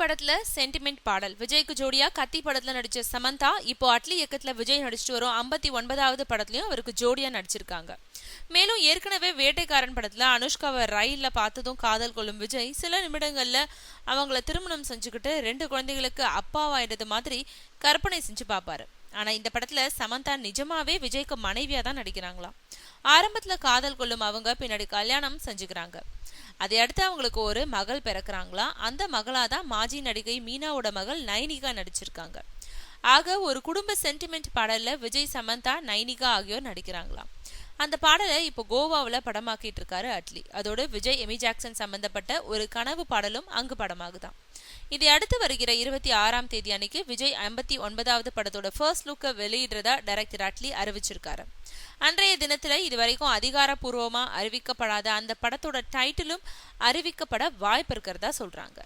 படத்துல சென்டிமெண்ட் பாடல். விஜய்க்கு ஜோடியா கத்தி படத்துல நடிச்ச சமந்தா இப்போ அட்லி இயக்கத்துல விஜய் நடிச்சிட்டு வரும் 59வது படத்துலயும் அவருக்கு ஜோடியா நடிச்சிருக்காங்க. மேலும் ஏற்கனவே வேட்டைக்காரன் படத்துல அனுஷ்காவை ரயில்ல பார்த்ததும் காதல் கொள்ளும் விஜய் சில நிமிடங்கள்ல அவங்கள திருமணம் செஞ்சுக்கிட்டு 2 குழந்தைகளுக்கு அப்பாவாயிடுறது மாதிரி கற்பனை செஞ்சு பாப்பாரு. ஆனா இந்த படத்துல சமந்தா நிஜமாவே விஜய்க்கு மனைவியா தான் நடிக்கிறாங்களாம். ஆரம்பத்துல காதல் கொள்ளும் அவங்க பின்னாடி கல்யாணம் செஞ்சுக்கிறாங்க. அதை அடுத்து அவங்களுக்கு ஒரு மகள் பிறக்கிறாங்களா. அந்த மகளாதான் மாஜி நடிகை மீனாவோட மகள் நைனிகா நடிச்சிருக்காங்க. ஆக ஒரு குடும்ப சென்டிமெண்ட் பாடல்ல விஜய், சமந்தா, நைனிகா ஆகியோர் நடிக்கிறாங்களாம். அந்த பாடலை இப்போ கோவாவில் படமாக்கிட்டு இருக்காரு அட்லி. அதோடு விஜய், எமி ஜாக்சன் சம்பந்தப்பட்ட ஒரு கனவு பாடலும் அங்கு படமாகுதான். இதை அடுத்து வருகிற 26ஆம் தேதி அன்னைக்கு விஜய் 59வது படத்தோட ஃபர்ஸ்ட் லுக்கை வெளியிடுறதா டைரக்டர் அட்லி அறிவிச்சிருக்காரு. அன்றைய தினத்துல இதுவரைக்கும் அதிகாரப்பூர்வமா அறிவிக்கப்படாத அந்த படத்தோட டைட்டிலும் அறிவிக்கப்பட வாய்ப்பு இருக்கிறதா சொல்றாங்க.